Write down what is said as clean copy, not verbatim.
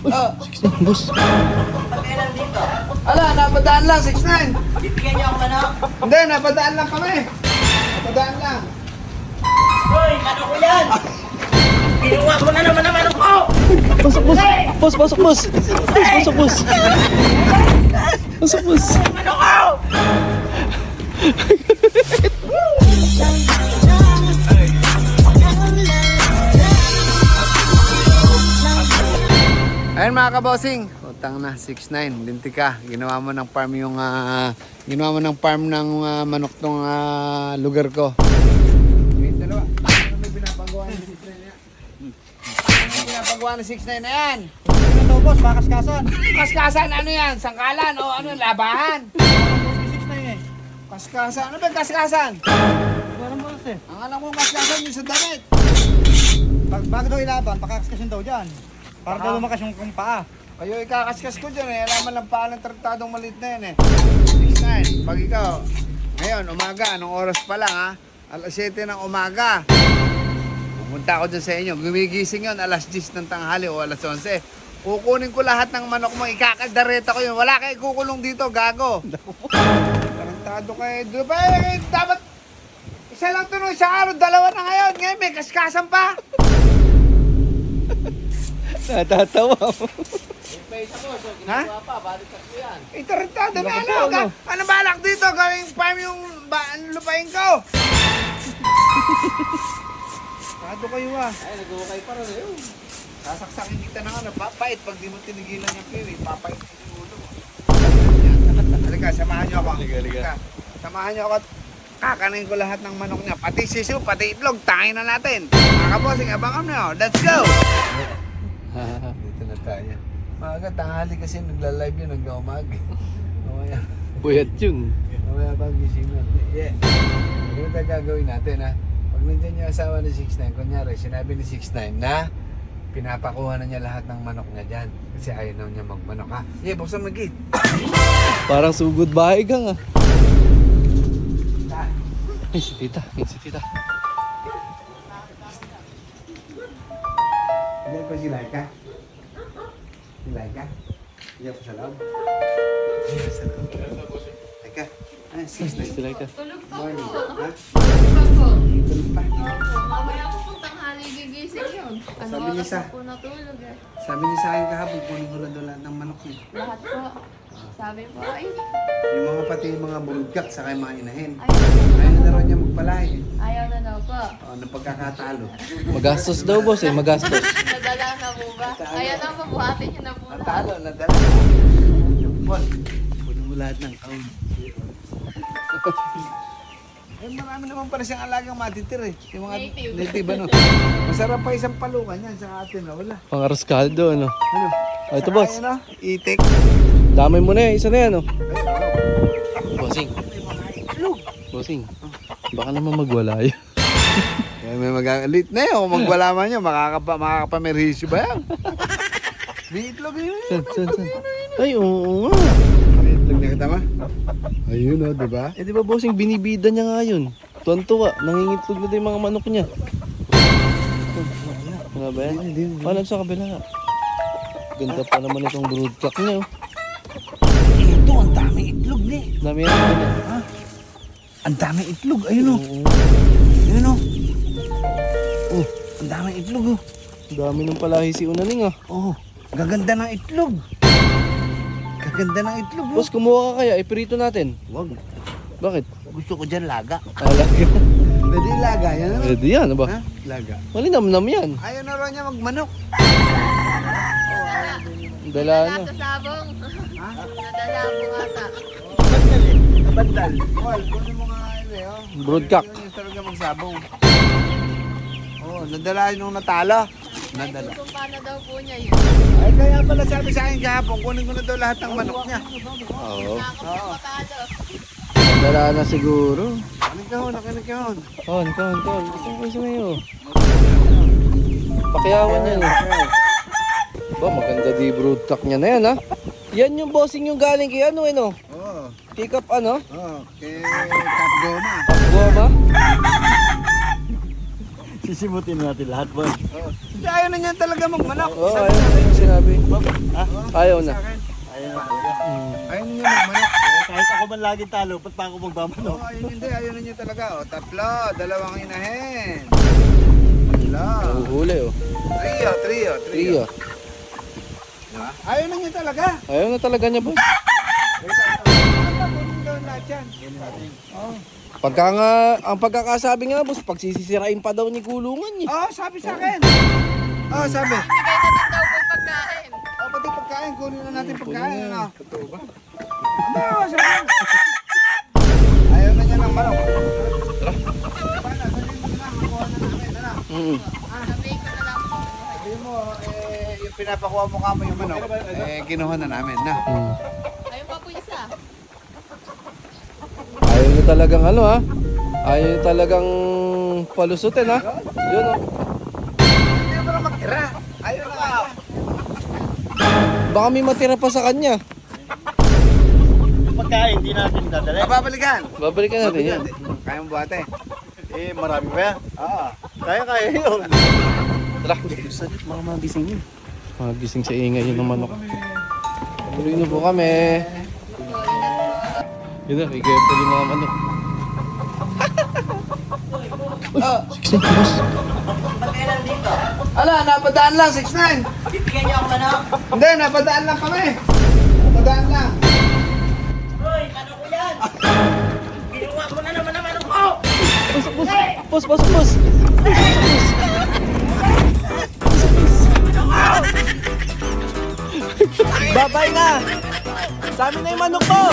Oh. 69, boss. Pagkailan dito? Ala, napadaan lang, 6'9". Bibigyan niyo ako manok? Hindi, napadaan lang kami. Napadaan lang. Hoy, ano ko yan? Kinuha ko na naman ang manok ko! Pasok, boss. Boss, pasok, boss. Pasok, boss. Pasok, boss. Manok ko! Ayun mga kabosing, utang na 6'9", linti ka. Ginawa mo ng farm yung manok tong lugar ko. May dalawa. Ano may pinapagawa ng 6'9 na yan? Ano pinapagawa ng 6'9 na yan? Ano daw boss, makaskasan. Kaskasan ano yan? Sangkalan o ano labahan? 6 na yun eh. Kaskasan, ano ba yung kaskasan? Parang boss eh. Ang alam mo kaskasan yung sa damit. Bago daw ilaban, pakakaskasin daw dyan. Para daw lumakas yung paa. Kayo ikakaskas ko dyan eh. Alaman lang paalang traktadong maliit na yan eh. 6'9". Pag ikaw, ngayon, umaga, anong oras pa lang ha? Alas 7 ng umaga. Pupunta ako dyan sa inyo. Gumigising yun, alas 10 ng tanghali o alas 11. Kukunin ko lahat ng manok mo, ikakaldareta ko yun. Wala kayo kukulong dito, gago. Tarantado kayo. Diba, dapat isa lang tuloy sa araw, dalawa na ngayon. Ngayon may kaskasan pa. Natatawa mo. Ha? Tarantado na ano. Ano balak dito? Gawing farm yung lupain ko. Tarantado kayo ah. Ay, nag-ukay pa rin yun. Sasaksakin kita na nga, papait. Pag di mo tinigilan yung pili, papait yung ulo mo. Halika, samahan niyo ako. Halika. Samahan niyo ako at kakanin ko lahat ng manok niya. Pati sisu, pati itlog, tangin na natin. Mga kabosing, abangan niyo. Let's go! Dito na tayo. Maaga, tanghali kasi nagla-live yun hanggang umaga. Mamaya, Puyat yun. mamaya pag gising natin. Yeah. Ganito tayo gagawin natin ha. Pag nandiyan yung asawa ni 6'9", kunyari, sinabi ni 6'9" na pinapakuha na niya lahat ng manok niya dyan. Kasi ayaw na niya magmanok ha. Yeah, buksan mo gate. Parang sugod bahay gang ah. Ay, si tita. Ay, si tita. Hindi pa si Laika? Si Laika? Hindi pa sa loob? Hindi pa sa loob. Laika? Ah, 6'9". Sila ka. Tulog pa Morning. po. Ha? Tulog pa po. Tulog pa. Opo, mamaya po kung tanghali gigising yun. Ano Sabi niya oras sa- na po natulog eh. Sabi niya sa akin kahapon, kunin ko na doon lahat ng manok niya. Lahat po. Sabi po, ay, Yung mga pati yung mga burugkak saka yung mga inahin. ayaw Ayaw na daw niya magpalahi. ayaw na daw po. Ng pagkakatalo. Magastos daw boss eh, magastos. Nadala na po ba? Ayaw na po, buhatin niyo na po lahat. Natalo, natalo. Paul, kunin mo lahat ng kaun. Eh, marami naman pala siyang alagang matitir eh. Yung mga Native. native ano. Masarap pa isang palukan yan sa atin na wala. Pangaros kaldo ano. Ano? Oh, ito Saka boss. Ano? Itik. Damay mo na eh, isa na yan oh. Ay, wow. Bossing. Bossing. Baka naman magwala yun. Kaya may mag-alit na yun. Kung magwala man yun, makakapamerhisyo ba yan? May itlog yun. San? Ay, oo nga. May itlog niya kita ma? Ayun o, diba? Eh di ba bossing, binibida niya nga yun. Tuwan-tuwa, nangingitlog na din yung mga manok niya. Ano ba yan? Paano sa kabila? Ganda pa naman itong broodcock niya oh. Ito, ang daming itlog ni. Dami yan. Dami. Ha? Ang daming itlog. Ayun o. Oo. Ayun o. Oh, ang daming itlog o. Dami ng palahi si Unaning ah. Oh, gaganda ng itlog. Gaganda ng itlog. Oh. Boss, kumuha ka kaya, iprito natin. Wag. Bakit? Gusto ko dyan laga. Alaga. Pwede laga yan. Ano? Pwede yan, ba? Ha? Laga. Malinam-nam yan. Ayaw na raw niya magmanok. Dala na. Nadala sa sabong. Ha? Nadala po ata. Bandal eh. Bandal. Wal, kunin mo nga yun eh. Oh. Broodcock. Yun yung talaga magsabong. Oh, nadala nung natalo. Nadala. Kung paano daw po niya yun. Ay, kaya pala sabi sa akin kahapon, kunin ko na daw lahat ng manok niya. Oo. Ako po matalo. Dala na siguro. Nakinikahon. Kon. Gusto ngayon. Pakiyawan yan eh. Ba, maganda di broodcock niya na yan ha. Yan yung bossing yung galing kay ano eh no. Oo. Pick up ano? Oh, kay Cap Goma. Goma. Sisimutin natin lahat, boy. Hindi, ayaw na niya talaga magmanok. Oo, Sabi ayaw sa na akin. yung sinabi. Ayaw na. Ayun na talaga. Ayaw na niya magmanok. Kahit ako man laging talo, ba't pa ako magbamanok? Oo, ayun hindi. Ayaw na niya talaga. O, tatlo. Dalawang inahin. Tatlo. Nahuhuli oh. Trio. Trio. Diba? Ayaw na niya talaga. Ayaw na talaga niya boss. Kunin daw lahat yan. Oo. Pagka nga, ang pagkakasabi nga boss, pagsisisirain pa daw ni kulungan niya. Oo, sabi sa akin. Oo, sabi. Bigay na din daw po pagkain. O, pati pagkain. Kunin na natin pagkain. Kunin na. Ano? Totoo ba? Ano, sabi. Ayaw na niya ng manok. Paano? Sabihin mo na. Kuha na namin. Ano? Sabihin ko na lang po. Sabi mo, yung pinapakuha mo kamo yung manok, kinuha na namin na. Ayun pa po isa. Ayaw niya talagang ano ha. Ayaw niya talagang palusutin ha. Yun oh. Hindi mo na magtira. Ayaw na nga. Baka may matira pa sa kanya. Yung pagkain, hindi natin dadalhin. Babalikan. Babalikan natin yan. Kaya mo buhate. Eh, marami ba yan? Oo. Kaya yun. Tara. Mga magising yun. Magising sa ingay yun ng manok. Tuloy na po kami. Yun na, may careful yung mga manok. Pagkailan dito? Ala, napadaan lang, 6'9". Bibigyan niyo ako manok? Hindi, napadaan lang kami. Napadaan lang. Hoy, ano ko yan? Ginawa ko na naman ang manok ko! Boss. Babay na! Sa amin na yung manok ko!